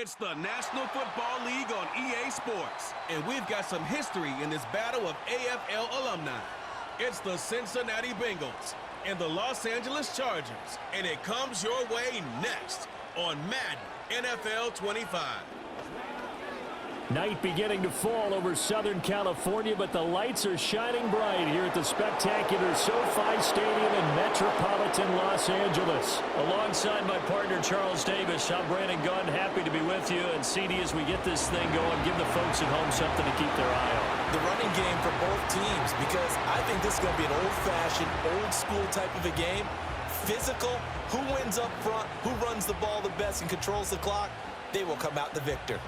It's the National Football League on EA Sports, and we've got some history in this battle of AFL alumni. It's the Cincinnati Bengals and the Los Angeles Chargers, and it comes your way next on Madden NFL 25. Night beginning to fall over Southern California, but the lights are shining bright here at the spectacular SoFi Stadium in metropolitan Los Angeles. Alongside my partner Charles Davis, I'm Brandon Gunn, happy to be with you. And CD, as we get this thing going, give the folks at home something to keep their eye on. The running game for both teams, because I think this is going to be an old-fashioned, old-school type of a game. Physical, who wins up front, who runs the ball the best and controls the clock, they will come out the victor.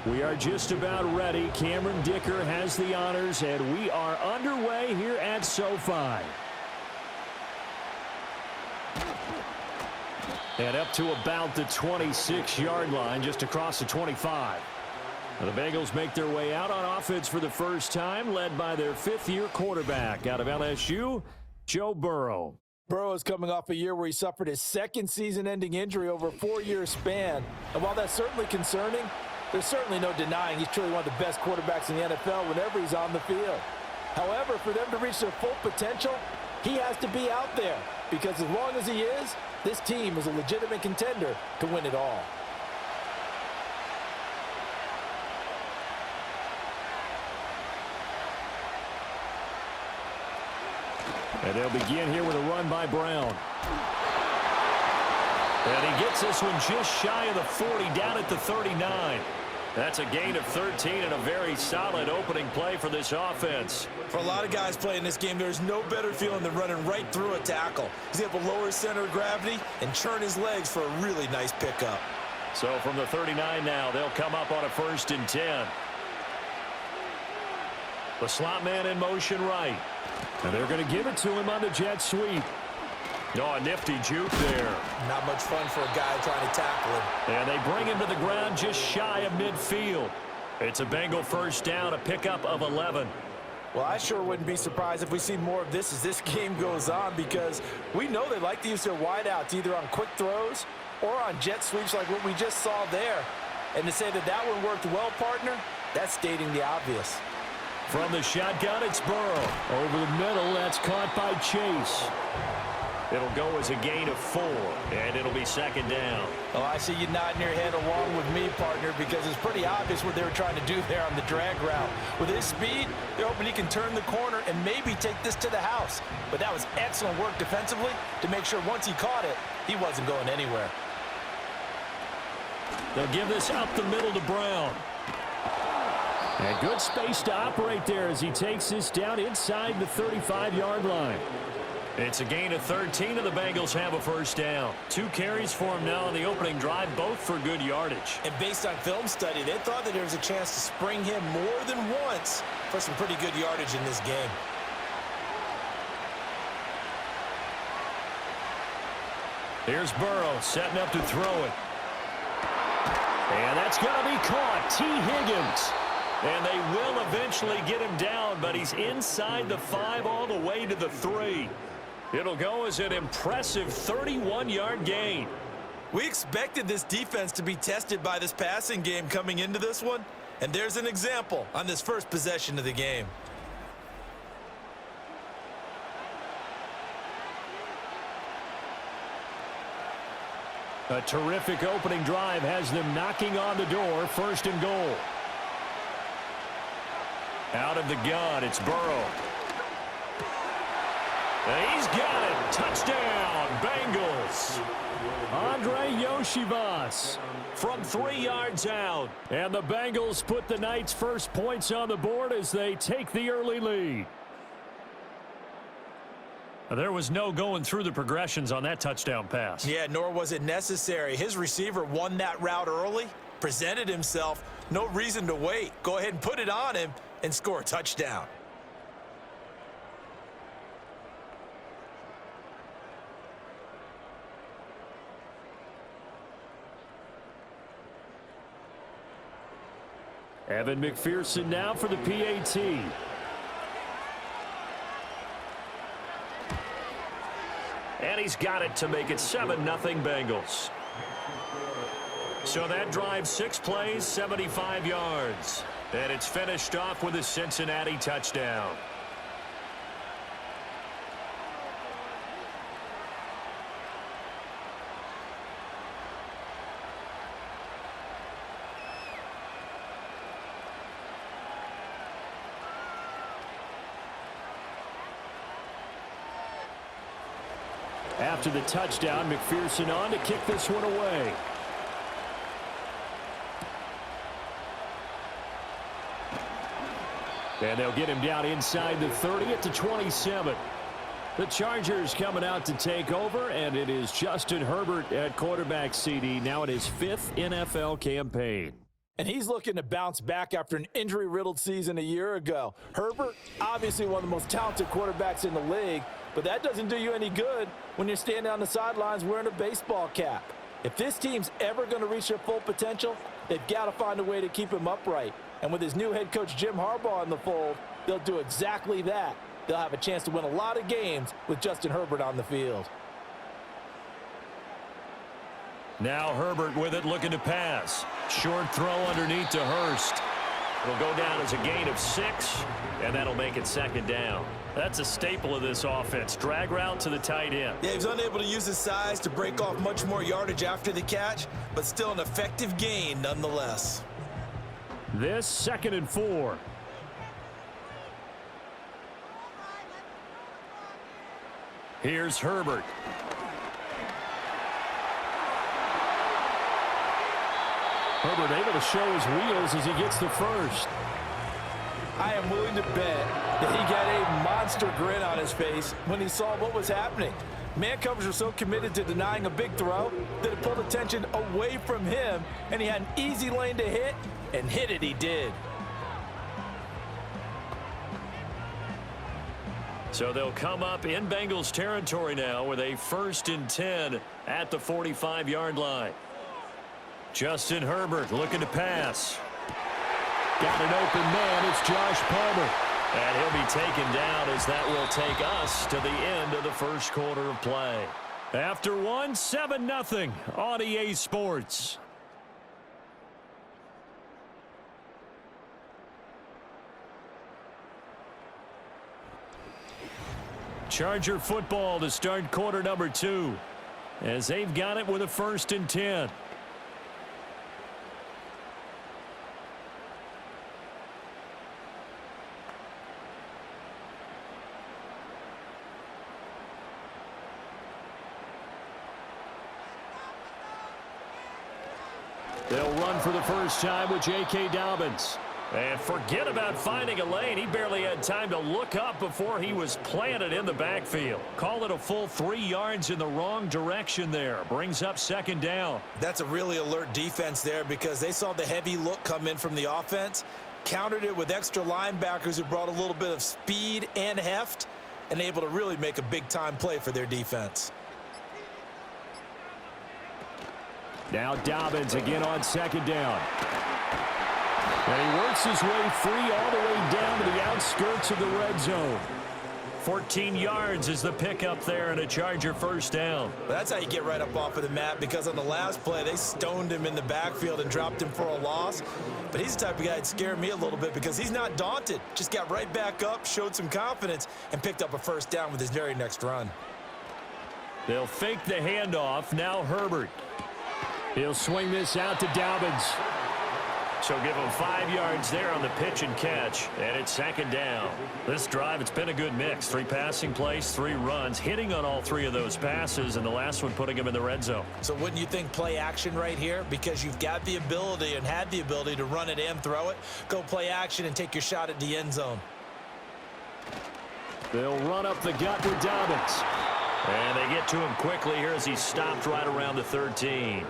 We are just about ready. Cameron Dicker has the honors, and we are underway here at SoFi. And up to about the 26-yard line, just across the 25. The Bengals make their way out on offense for the first time, led by their fifth-year quarterback out of LSU, Joe Burrow. Burrow is coming off a year where he suffered his second season-ending injury over a 4-year span. And while that's certainly concerning, there's certainly no denying he's truly one of the best quarterbacks in the NFL whenever he's on the field. However, for them to reach their full potential, he has to be out there, because as long as he is, this team is a legitimate contender to win it all. And they'll begin here with a run by Brown. And he gets this one just shy of the 40, down at the 39. That's a gain of 13 and a very solid opening play for this offense. For a lot of guys playing this game, there's no better feeling than running right through a tackle. He's able to lower his center of gravity and churn his legs for a really nice pickup. So from the 39 now, they'll come up on a 1st and 10. The slot man in motion right. And they're going to give it to him on the jet sweep. Oh, a nifty juke there. Not much fun for a guy trying to tackle him. And they bring him to the ground just shy of midfield. It's a Bengal first down, a pickup of 11. Well, I sure wouldn't be surprised if we see more of this as this game goes on, because we know they like to use their wideouts either on quick throws or on jet sweeps like what we just saw there. And to say that that one worked well, partner, that's stating the obvious. From the shotgun, it's Burrow. Over the middle, that's caught by Chase. It'll go as a gain of 4, and it'll be 2nd down. Oh, I see you nodding your head along with me, partner, because it's pretty obvious what they were trying to do there on the drag route. With his speed, they're hoping he can turn the corner and maybe take this to the house. But that was excellent work defensively to make sure once he caught it, he wasn't going anywhere. They'll give this up the middle to Brown. And good space to operate there as he takes this down inside the 35-yard line. It's a gain of 13, and the Bengals have a 1st down. 2 carries for him now on the opening drive, both for good yardage. And based on film study, they thought that there was a chance to spring him more than once for some pretty good yardage in this game. Here's Burrow setting up to throw it. And that's going to be caught. T. Higgins. And they will eventually get him down, but he's inside the 5 all the way to the 3. It'll go as an impressive 31-yard gain. We expected this defense to be tested by this passing game coming into this one, and there's an example on this first possession of the game. A terrific opening drive has them knocking on the door, 1st and goal. Out of the gun, it's Burrow. And he's got it. Touchdown, Bengals. Andre Yoshivas from 3 yards out. And the Bengals put the night's first points on the board as they take the early lead. There was no going through the progressions on that touchdown pass. Yeah, nor was it necessary. His receiver won that route early, presented himself. No reason to wait. Go ahead and put it on him and score a touchdown. Evan McPherson now for the PAT. And he's got it to make it 7-0 Bengals. So that drive, 6 plays, 75 yards. And it's finished off with a Cincinnati touchdown. After the touchdown, McPherson on to kick this one away. And they'll get him down inside the 30 at the 27. The Chargers coming out to take over, and it is Justin Herbert at quarterback CD now in his 5th NFL campaign. And he's looking to bounce back after an injury-riddled season a year ago. Herbert, obviously one of the most talented quarterbacks in the league, but that doesn't do you any good when you're standing on the sidelines wearing a baseball cap. If this team's ever going to reach their full potential, they've got to find a way to keep him upright. And with his new head coach Jim Harbaugh in the fold, they'll do exactly that. They'll have a chance to win a lot of games with Justin Herbert on the field. Now Herbert with it, looking to pass. Short throw underneath to Hurst. It'll go down as a gain of 6, and that'll make it 2nd down. That's a staple of this offense. Drag route to the tight end. Yeah, he was unable to use his size to break off much more yardage after the catch, but still an effective gain nonetheless. This 2nd and 4. Here's Herbert. Herbert able to show his wheels as he gets the first. I am willing to bet that he got a monster grin on his face when he saw what was happening. Man coverage were so committed to denying a big throw that it pulled attention away from him, and he had an easy lane to hit, and hit it he did. So they'll come up in Bengals territory now with a 1st and 10 at the 45-yard line. Justin Herbert looking to pass. Got an open man. It's Josh Palmer. And he'll be taken down as that will take us to the end of the first quarter of play. After one, 7-0 on EA Sports. Charger football to start quarter number 2 as they've got it with a 1st and 10. They'll run for the first time with J.K. Dobbins. And forget about finding a lane. He barely had time to look up before he was planted in the backfield. Call it a full 3 yards in the wrong direction there. Brings up 2nd down. That's a really alert defense there because they saw the heavy look come in from the offense, countered it with extra linebackers who brought a little bit of speed and heft, and able to really make a big-time play for their defense. Now Dobbins again on 2nd down. And he works his way free all the way down to the outskirts of the red zone. 14 yards is the pickup there and a Charger 1st down. That's how you get right up off of the mat, because on the last play, they stoned him in the backfield and dropped him for a loss. But he's the type of guy that scared me a little bit because he's not daunted. Just got right back up, showed some confidence, and picked up a 1st down with his very next run. They'll fake the handoff. Now Herbert. He'll swing this out to Dobbins. So give him 5 yards there on the pitch and catch, and it's 2nd down. This drive, it's been a good mix. 3 passing plays, 3 runs, hitting on all 3 of those passes, and the last one putting him in the red zone. So wouldn't you think play action right here? Because you've got the ability and had the ability to run it and throw it. Go play action and take your shot at the end zone. They'll run up the gut with Dobbins. And they get to him quickly here as he's stopped right around the 13.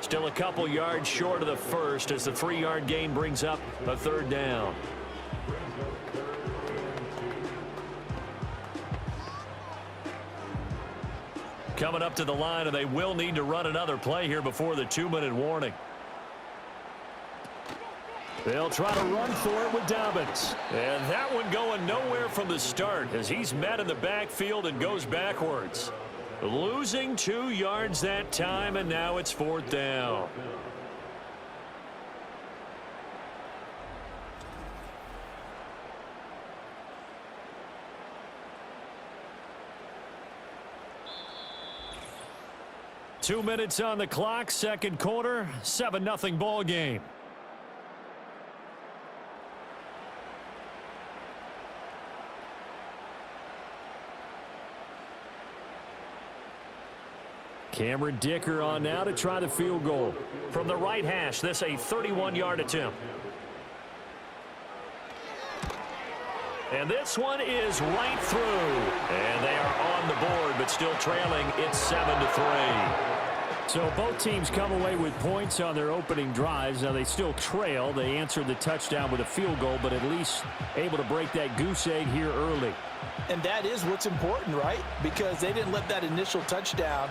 Still a couple yards short of the first as the 3-yard gain brings up a 3rd down. Coming up to the line, and they will need to run another play here before the 2-minute warning. They'll try to run for it with Dobbins. And that one going nowhere from the start as he's met in the backfield and goes backwards. Losing 2 yards that time, and now it's 4th down. Two minutes on the clock, second quarter, 7-0 ball game. Cameron Dicker on now to try the field goal. From the right hash, this a 31-yard attempt. And this one is right through. And they are on the board, but still trailing. It's 7-3. So both teams come away with points on their opening drives. Now they still trail. They answered the touchdown with a field goal, but at least able to break that goose egg here early. And that is what's important, right? Because they didn't let that initial touchdown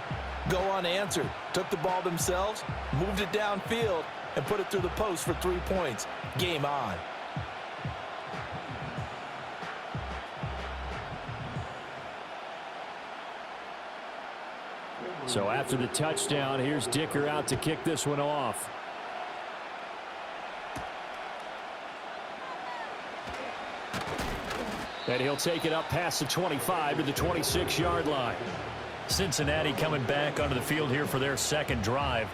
go unanswered. Took the ball themselves, moved it downfield, and put it through the post for 3 points. Game on. So after the touchdown, here's Dicker out to kick this one off. And he'll take it up past the 25 to the 26-yard line. Cincinnati coming back onto the field here for their second drive.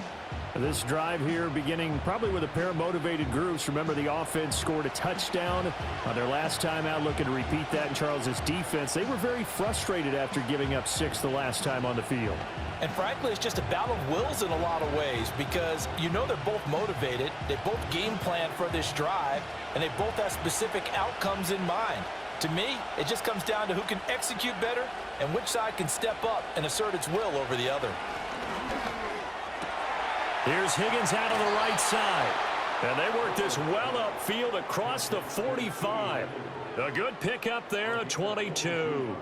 This drive here beginning probably with a pair of motivated groups. Remember, the offense scored a touchdown on their last time out, looking to repeat that in Charles's defense. They were very frustrated after giving up 6 the last time on the field. And frankly, it's just a battle of wills in a lot of ways because you know they're both motivated, they both game plan for this drive, and they both have specific outcomes in mind. To me, it just comes down to who can execute better and which side can step up and assert its will over the other. Here's Higgins out on the right side. And they work this well upfield across the 45. A good pickup there at 22.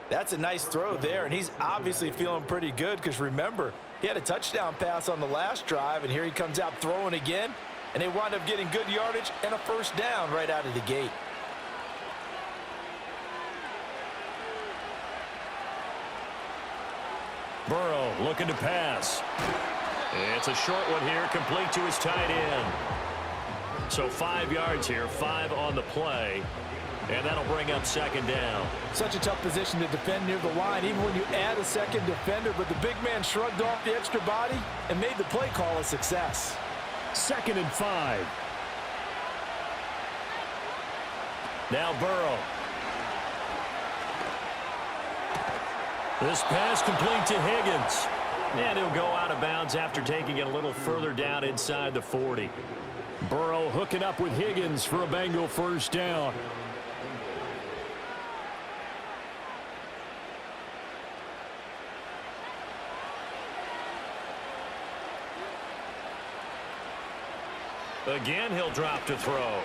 That's a nice throw there, and he's obviously feeling pretty good because remember, he had a touchdown pass on the last drive, and here he comes out throwing again, and they wind up getting good yardage and a first down right out of the gate. Burrow looking to pass. It's a short one here, complete to his tight end. So 5 yards here, 5 on the play. And that'll bring up second down. Such a tough position to defend near the line, even when you add a second defender. But the big man shrugged off the extra body and made the play call a success. 2nd and 5. Now Burrow. This pass complete to Higgins. And he'll go out of bounds after taking it a little further down inside the 40. Burrow hooking up with Higgins for a Bengal first down. Again, he'll drop to throw.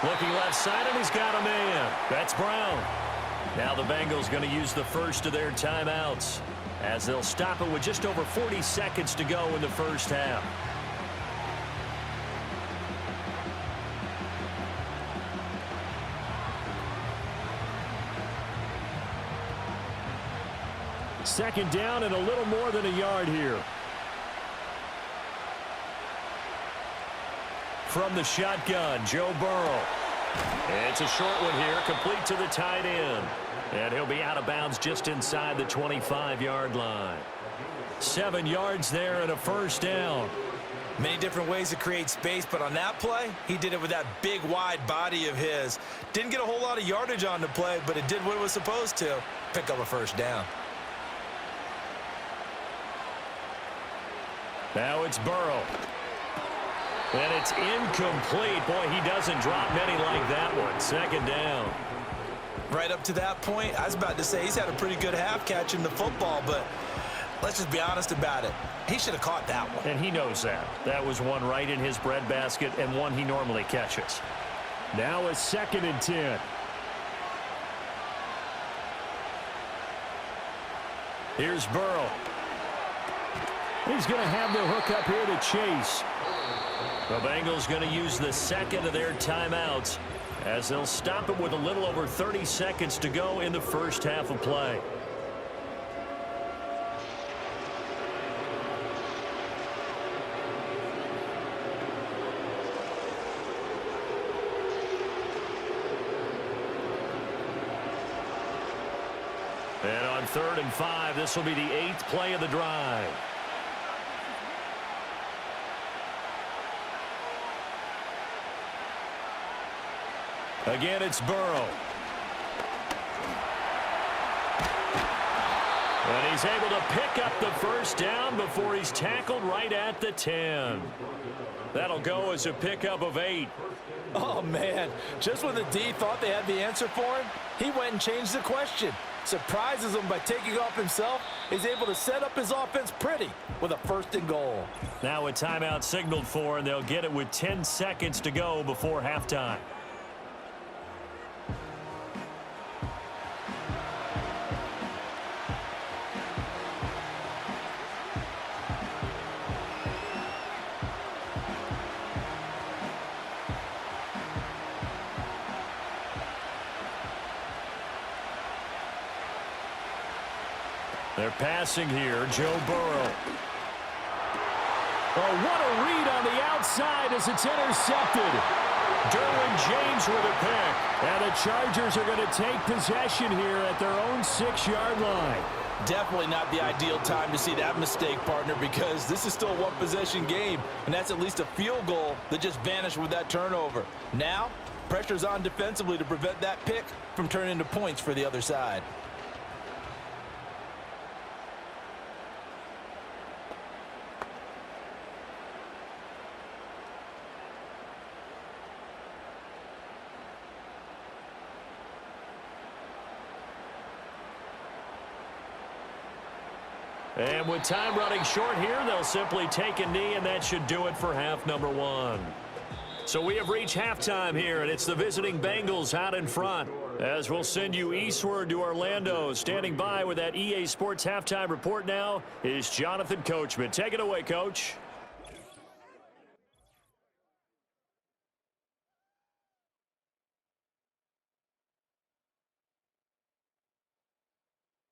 Looking left side, and he's got a man. That's Brown. Now the Bengals going to use the first of their timeouts as they'll stop it with just over 40 seconds to go in the first half. Second down and a little more than a yard here. From the shotgun, Joe Burrow. It's a short one here, complete to the tight end. And he'll be out of bounds just inside the 25-yard line. 7 yards there and a first down. Many different ways to create space, but on that play, he did it with that big, wide body of his. Didn't get a whole lot of yardage on the play, but it did what it was supposed to. Pick up a first down. Now it's Burrow. And it's incomplete. Boy, he doesn't drop many like that one. Second down. Right up to that point, I was about to say he's had a pretty good half catching the football, but let's just be honest about it. He should have caught that one. And he knows that. That was one right in his breadbasket and one he normally catches. Now a 2nd and 10. Here's Burrow. He's going to have the hook up here to Chase. The Bengals going to use the second of their timeouts as they'll stop it with a little over 30 seconds to go in the first half of play. And on 3rd and 5, this will be the 8th play of the drive. Again, it's Burrow. And he's able to pick up the first down before he's tackled right at the 10. That'll go as a pickup of 8. Oh, man. Just when the D thought they had the answer for him, he went and changed the question. Surprises him by taking off himself. He's able to set up his offense pretty with a 1st and goal. Now a timeout signaled for, and they'll get it with 10 seconds to go before halftime. They're passing here, Joe Burrow. Oh, what a read on the outside as it's intercepted. Derwin James with a pick. And the Chargers are going to take possession here at their own 6-yard line. Definitely not the ideal time to see that mistake, partner, because this is still a one-possession game, and that's at least a field goal that just vanished with that turnover. Now, pressure's on defensively to prevent that pick from turning into points for the other side. And with time running short here, they'll simply take a knee, and that should do it for half number 1. So we have reached halftime here, and it's the visiting Bengals out in front. As we'll send you eastward to Orlando. Standing by with that EA Sports halftime report now is Jonathan Coachman. Take it away, Coach.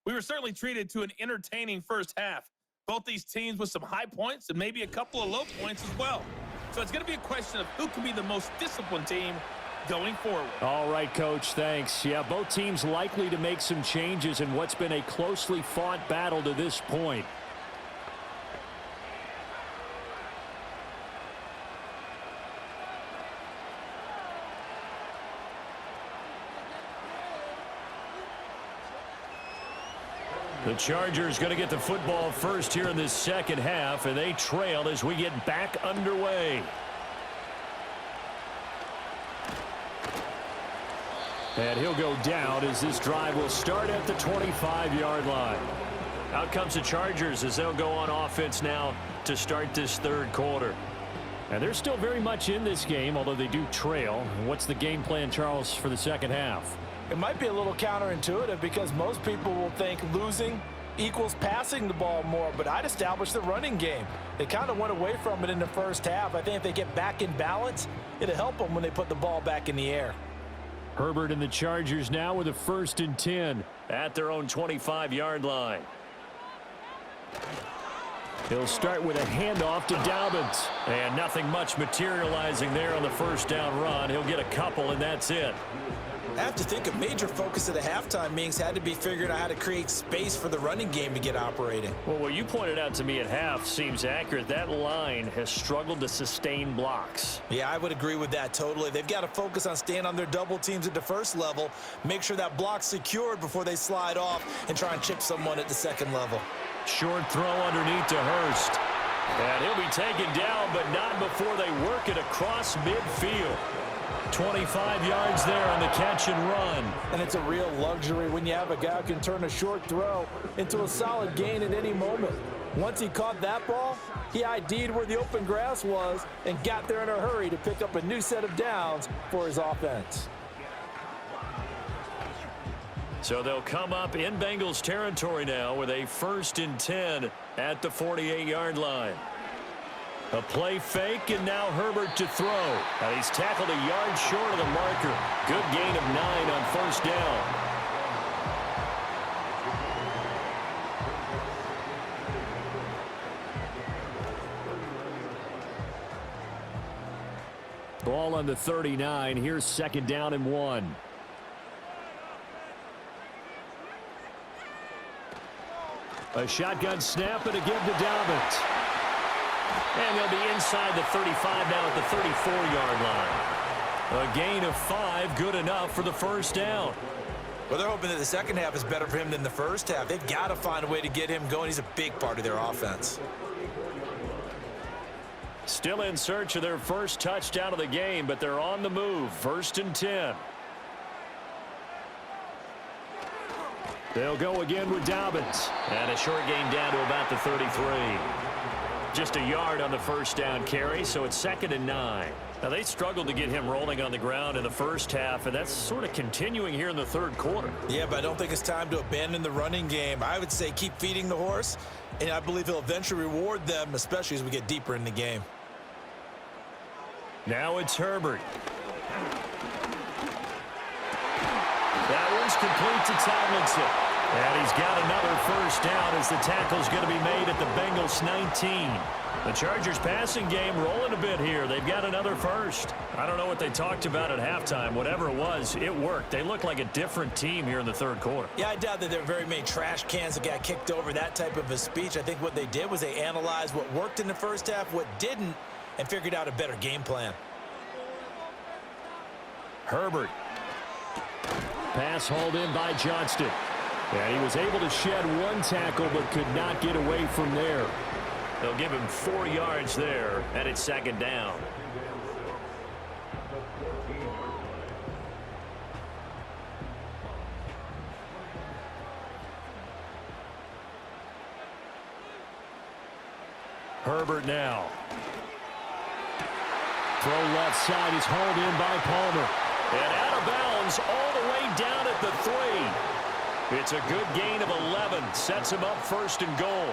We were certainly treated to an entertaining first half. Both these teams with some high points and maybe a couple of low points as well. So it's going to be a question of who can be the most disciplined team going forward. All right, Coach, thanks. Yeah, both teams likely to make some changes in what's been a closely fought battle to this point. The Chargers going to get the football first here in this second half, and they trail as we get back underway. And he'll go down as this drive will start at the 25-yard line. Out comes the Chargers as they'll go on offense now to start this 3rd quarter. And they're still very much in this game, although they do trail. What's the game plan, Charles, for the second half? It might be a little counterintuitive because most people will think losing equals passing the ball more, but I'd establish the running game. They kind of went away from it in the first half. I think if they get back in balance, it'll help them when they put the ball back in the air. Herbert and the Chargers now with a 1st and 10 at their own 25-yard line. He'll start with a handoff to Dobbins. And nothing much materializing there on the first down run. He'll get a couple, and that's it. I have to think a major focus of the halftime meetings had to be figuring out how to create space for the running game to get operating. Well, what you pointed out to me at half seems accurate. That line has struggled to sustain blocks. Yeah, I would agree with that totally. They've got to focus on staying on their double teams at the first level, make sure that block's secured before they slide off and try and chip someone at the second level. Short throw underneath to Hurst. And he'll be taken down, but not before they work it across midfield. 25 yards there on the catch and run. And it's a real luxury when you have a guy who can turn a short throw into a solid gain at any moment. Once he caught that ball, he ID'd where the open grass was and got there in a hurry to pick up a new set of downs for his offense. So they'll come up in Bengals territory now with a 1st and 10 at the 48-yard line. A play fake, and now Herbert to throw. Now he's tackled a yard short of the marker. Good gain of 9 on first down. Ball on the 39. Here's second down and 1. A shotgun snap and a give to Dobbins. And they'll be inside the 35 now at the 34-yard line. A gain of 5, good enough for the first down. Well, they're hoping that the second half is better for him than the first half. They've got to find a way to get him going. He's a big part of their offense. Still in search of their first touchdown of the game, but they're on the move. 1st and 10. They'll go again with Dobbins. And a short gain down to about the 33. Just a yard on the first down carry, so it's 2nd and 9. Now, they struggled to get him rolling on the ground in the first half, and that's sort of continuing here in the third quarter. Yeah, but I don't think it's time to abandon the running game. I would say keep feeding the horse, and I believe he'll eventually reward them, especially as we get deeper in the game. Now it's Herbert. That one's complete to Tomlinson. And he's got another first down as the tackle's going to be made at the Bengals 19. The Chargers passing game rolling a bit here. They've got another first. I don't know what they talked about at halftime. Whatever it was, it worked. They look like a different team here in the third quarter. Yeah, I doubt that there were very many trash cans that got kicked over, that type of a speech. I think what they did was they analyzed what worked in the first half, what didn't, and figured out a better game plan. Herbert. Pass hauled in by Johnston. And he was able to shed one tackle but could not get away from there. They'll give him 4 yards there, and it's 2nd down. Herbert now. Throw left side is hauled in by Palmer. And out of bounds all the way down at the 3. It's a good gain of 11. Sets him up 1st and goal.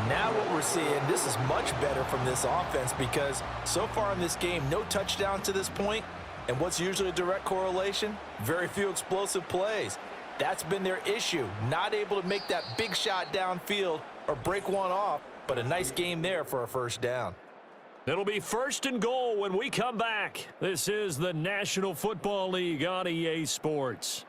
Now what we're seeing, this is much better from this offense because so far in this game, no touchdowns to this point. And what's usually a direct correlation? Very few explosive plays. That's been their issue. Not able to make that big shot downfield or break one off. But a nice game there for a first down. It'll be 1st and goal when we come back. This is the National Football League on EA Sports.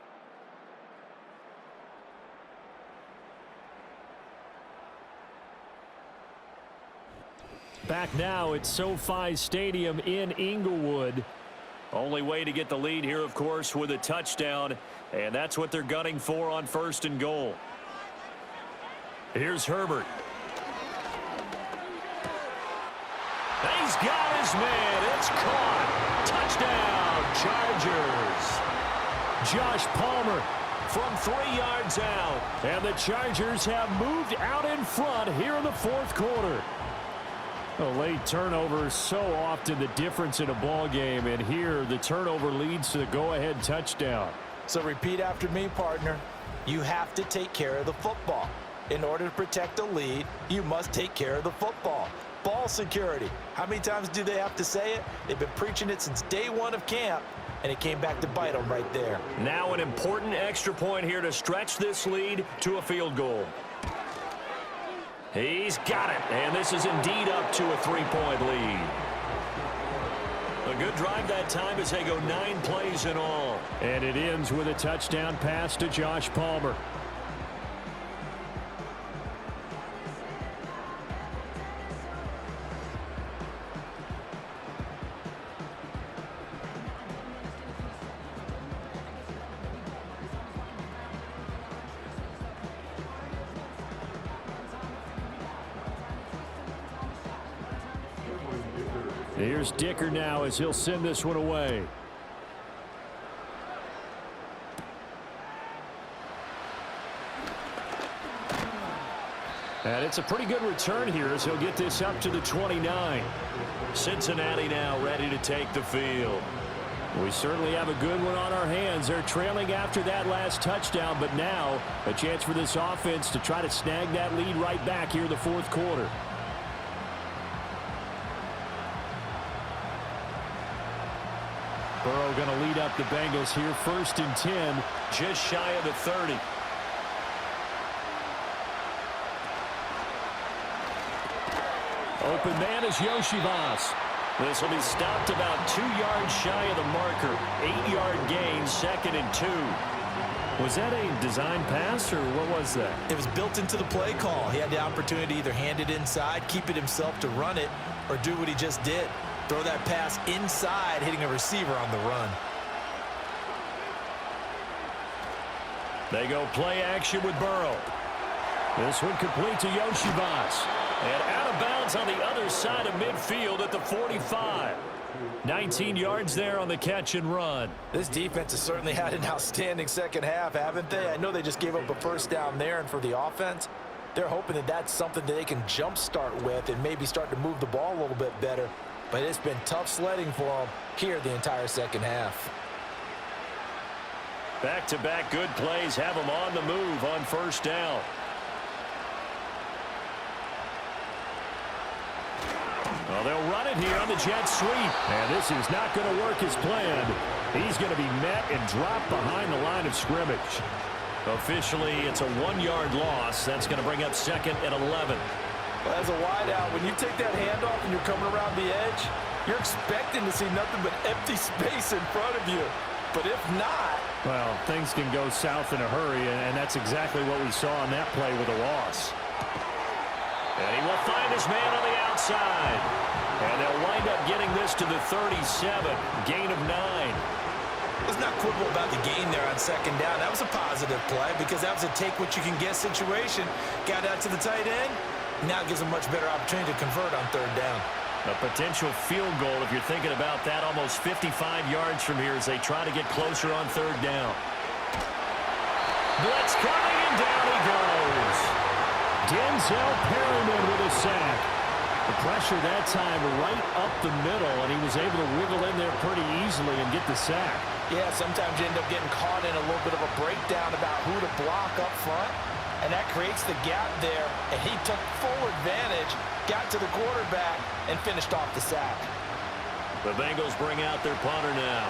Back now at SoFi Stadium in Inglewood. Only way to get the lead here, of course, with a touchdown. And that's what they're gunning for on 1st and goal. Here's Herbert. He's got his man. It's caught. Touchdown, Chargers. Josh Palmer from 3 yards out. And the Chargers have moved out in front here in the fourth quarter. A late turnover is so often the difference in a ball game, and here the turnover leads to the go-ahead touchdown. So repeat after me, partner. You have to take care of the football. In order to protect a lead, you must take care of the football. Ball security. How many times do they have to say it? They've been preaching it since day one of camp, and it came back to bite them right there. Now an important extra point here to stretch this lead to a field goal. He's got it, and this is indeed up to a 3-point lead. A good drive that time as they go 9 plays in all. And it ends with a touchdown pass to Josh Palmer. Here's Dicker now as he'll send this one away. And it's a pretty good return here as he'll get this up to the 29. Cincinnati now ready to take the field. We certainly have a good one on our hands. They're trailing after that last touchdown, but now a chance for this offense to try to snag that lead right back here in the fourth quarter. Burrow going to lead up the Bengals here, 1st and 10, just shy of the 30. Open man is Yoshivas. This will be stopped about 2 yards shy of the marker. 8-yard gain, 2nd and 2. Was that a design pass, or what was that? It was built into the play call. He had the opportunity to either hand it inside, keep it himself to run it, or do what he just did. Throw that pass inside, hitting a receiver on the run. They go play action with Burrow. This one complete to Yoshivas. And out of bounds on the other side of midfield at the 45. 19 yards there on the catch and run. This defense has certainly had an outstanding second half, haven't they? I know they just gave up a first down there, and for the offense, they're hoping that that's something that they can jumpstart with and maybe start to move the ball a little bit better. But it's been tough sledding for them here the entire second half. Back-to-back good plays have them on the move on first down. Well, they'll run it here on the jet sweep. And this is not going to work as planned. He's going to be met and dropped behind the line of scrimmage. Officially, it's a 1-yard loss. That's going to bring up 2nd and 11. Well, as a wideout, when you take that handoff and you're coming around the edge, you're expecting to see nothing but empty space in front of you. But if not... Well, things can go south in a hurry, and that's exactly what we saw on that play with a loss. And he will find his man on the outside. And they'll wind up getting this to the 37. Gain of 9. Let's not quibble about the gain there on 2nd down. That was a positive play because that was a take-what-you-can-get situation. Got out to the tight end. Now it gives them much better opportunity to convert on 3rd down. A potential field goal, if you're thinking about that, almost 55 yards from here as they try to get closer on 3rd down. Blitz coming, and down he goes. Denzel Perryman with a sack. The pressure that time right up the middle, and he was able to wiggle in there pretty easily and get the sack. Yeah, sometimes you end up getting caught in a little bit of a breakdown about who to block up front, and that creates the gap there, and he took full advantage, got to the quarterback, and finished off the sack. The Bengals bring out their punter now,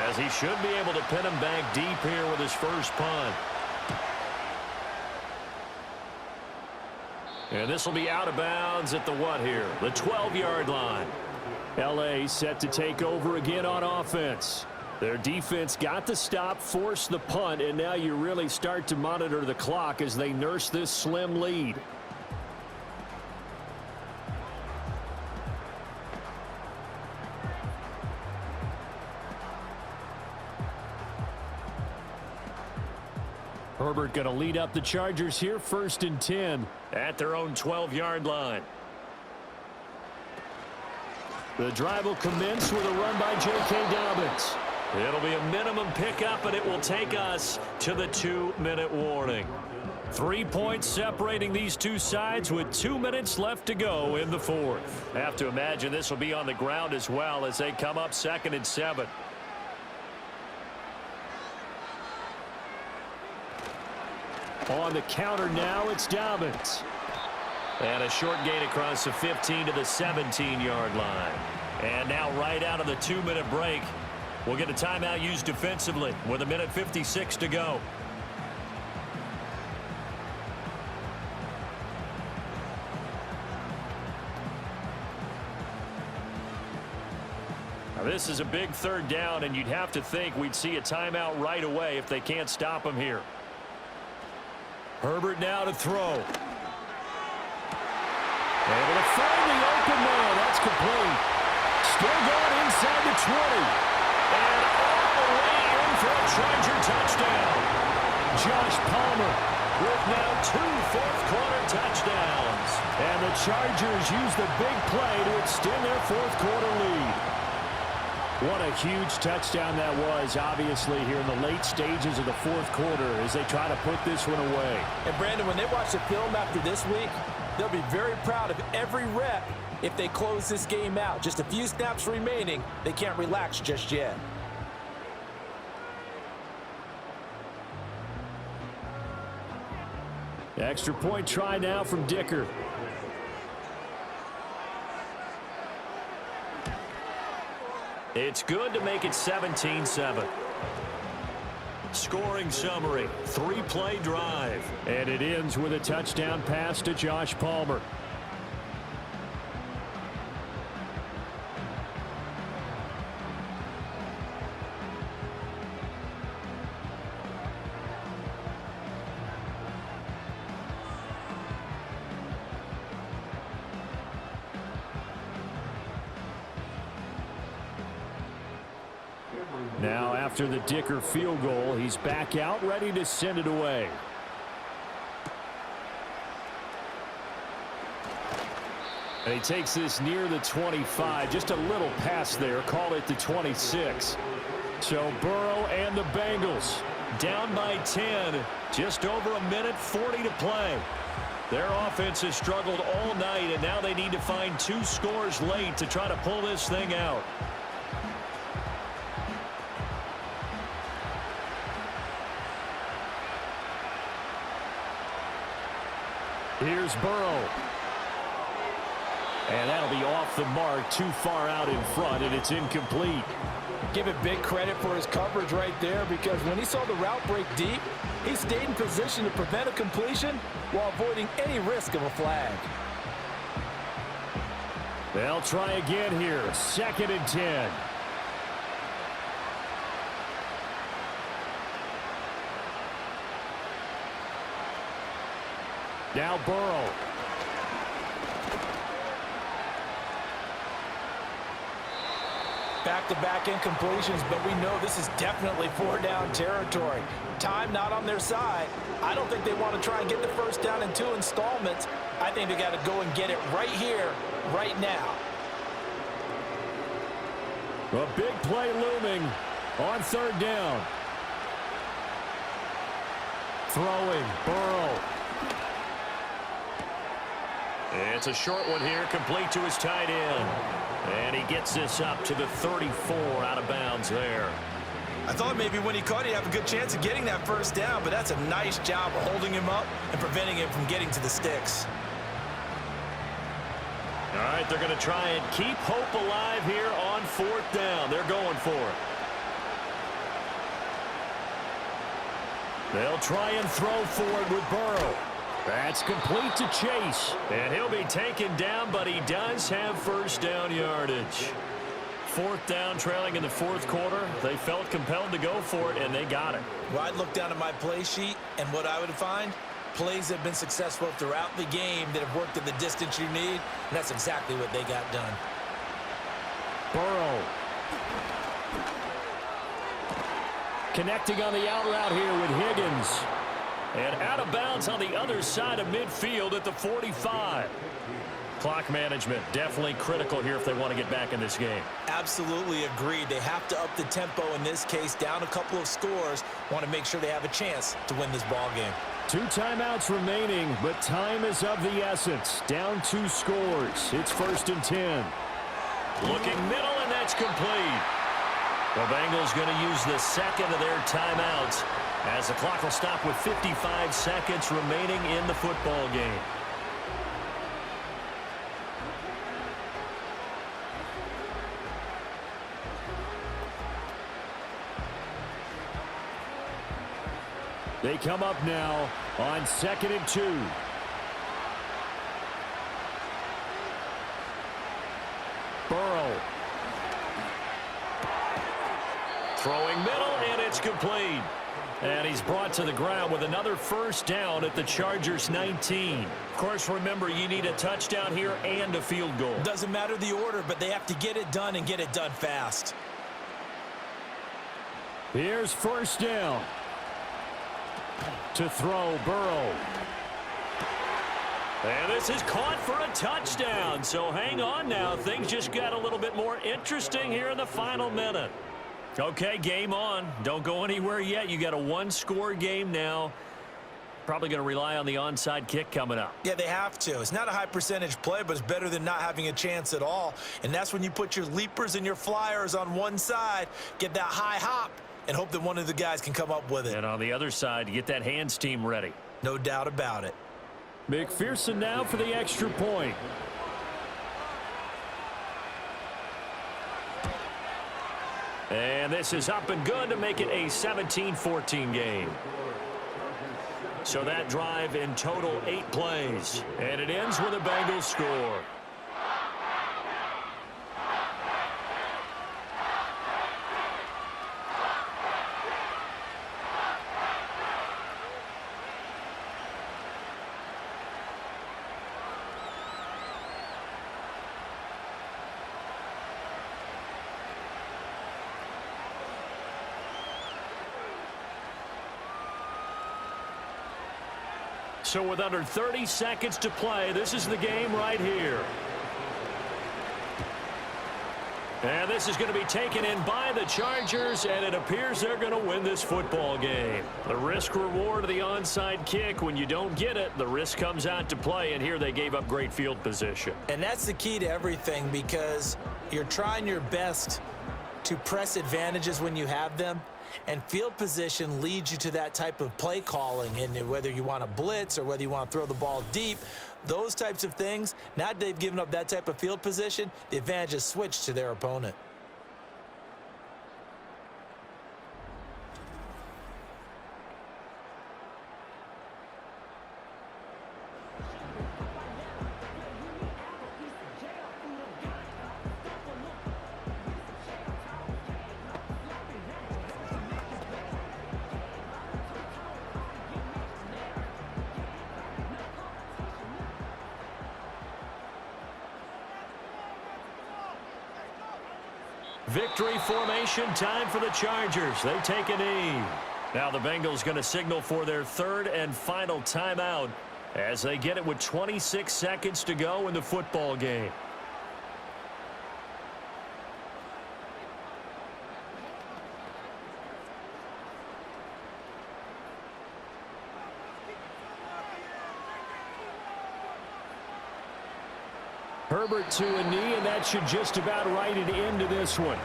as he should be able to pin him back deep here with his first punt. And this will be out of bounds at the what here? The 12-yard line. L.A. set to take over again on offense. Their defense got the stop, forced the punt, and now you really start to monitor the clock as they nurse this slim lead. Herbert going to lead up the Chargers here, 1st and 10 at their own 12-yard line. The drive will commence with a run by J.K. Dobbins. It'll be a minimum pickup, and it will take us to the 2-minute warning. 3 points separating these two sides with 2 minutes left to go in the 4th. Have to imagine this will be on the ground as well as they come up 2nd and 7. On the counter now, it's Dobbins. And a short gain across the 15 to the 17-yard line. And now right out of the 2-minute break, we'll get a timeout used defensively with 1:56 to go. Now this is a big 3rd down, and you'd have to think we'd see a timeout right away if they can't stop him here. Herbert now to throw. Able to find the open man. That's complete. Still going inside the 20. And all the way in for a Charger touchdown. Josh Palmer with now 2 fourth-quarter touchdowns. And the Chargers use the big play to extend their fourth-quarter lead. What a huge touchdown that was, obviously, here in the late stages of the 4th quarter as they try to put this one away. And, Brandon, when they watch the film after this week, they'll be very proud of every rep if they close this game out. Just a few snaps remaining. They can't relax just yet. Extra point try now from Dicker. It's good to make it 17-7. Scoring summary, 3-play drive. And it ends with a touchdown pass to Josh Palmer. Now after the Dicker field goal, he's back out ready to send it away. And he takes this near the 25. Just a little pass there. Call it the 26. So Burrow and the Bengals down by 10. Just over a minute 40 to play. Their offense has struggled all night, and now they need to find 2 scores late to try to pull this thing out. Here's Burrow. And that'll be off the mark, too far out in front, and it's incomplete. Give it big credit for his coverage right there, because when he saw the route break deep, he stayed in position to prevent a completion while avoiding any risk of a flag. They'll try again here. 2nd and 10. Now Burrow. Back-to-back incompletions, but we know this is definitely 4-down territory. Time not on their side. I don't think they want to try and get the first down in 2 installments. I think they got to go and get it right here, right now. A big play looming on 3rd down. Throwing, Burrow. It's a short one here, complete to his tight end. And he gets this up to the 34, out of bounds there. I thought maybe when he caught it, he'd have a good chance of getting that first down, but that's a nice job of holding him up and preventing him from getting to the sticks. All right, they're going to try and keep hope alive here on 4th down. They're going for it. They'll try and throw for it with Burrow. That's complete to Chase. And he'll be taken down, but he does have first down yardage. 4th down, trailing in the 4th quarter. They felt compelled to go for it, and they got it. Well, I'd look down at my play sheet, and what I would find, plays that have been successful throughout the game that have worked at the distance you need, and that's exactly what they got done. Burrow. Connecting on the out route here with Higgins. And out of bounds on the other side of midfield at the 45. Clock management definitely critical here if they want to get back in this game. Absolutely agreed. They have to up the tempo in this case, down a couple of scores. Want to make sure they have a chance to win this ball game. 2 timeouts remaining, but time is of the essence. Down 2 scores. It's 1st and 10. Looking middle, and that's complete. The Bengals going to use the 2nd of their timeouts, as the clock will stop with 55 seconds remaining in the football game. They come up now on 2nd and 2. Burrow. Throwing middle, and it's complete. And he's brought to the ground with another first down at the Chargers' 19. Of course, remember, you need a touchdown here and a field goal. Doesn't matter the order, but they have to get it done and get it done fast. Here's first down. To throw, Burrow. And this is caught for a touchdown. So hang on now. Things just got a little bit more interesting here in the final minute. Okay, game on. Don't go anywhere yet. You got a 1-score game now. Probably going to rely on the onside kick coming up. Yeah, they have to. It's not a high percentage play, but it's better than not having a chance at all. And that's when you put your leapers and your flyers on one side, get that high hop, and hope that one of the guys can come up with it. And on the other side, you get that hands team ready. No doubt about it. McPherson now for the extra point. And this is up and good to make it a 17-14 game. So that drive in total 8 plays. And it ends with a Bengals score. So with under 30 seconds to play, this is the game right here. And this is going to be taken in by the Chargers, and it appears they're going to win this football game. The risk-reward of the onside kick, when you don't get it, the risk comes out to play, and here they gave up great field position. And that's the key to everything, because you're trying your best to press advantages when you have them. And field position leads you to that type of play calling, and whether you want to blitz or whether you want to throw the ball deep, those types of things. Now that they've given up that type of field position, the advantage is switched to their opponent. Victory formation time for the Chargers. They take a knee. Now the Bengals going to signal for their third and final timeout as they get it with 26 seconds to go in the football game. Herbert to a knee, and that should just about write it into this one.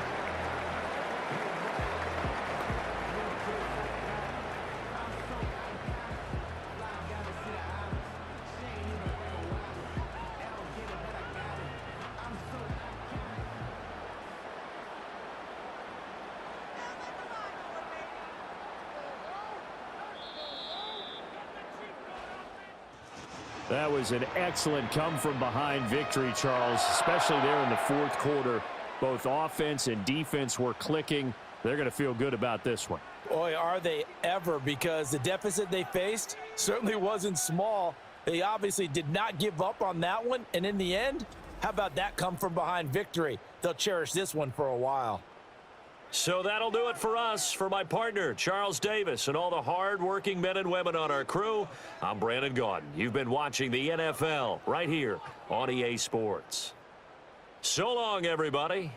That was an excellent come-from-behind victory, Charles, especially there in the fourth quarter. Both offense and defense were clicking. They're going to feel good about this one. Boy, are they ever, because the deficit they faced certainly wasn't small. They obviously did not give up on that one, and in the end, how about that come-from-behind victory? They'll cherish this one for a while. So that'll do it for us. For my partner, Charles Davis, and all the hard-working men and women on our crew, I'm Brandon Gaudin. You've been watching the NFL right here on EA Sports. So long, everybody.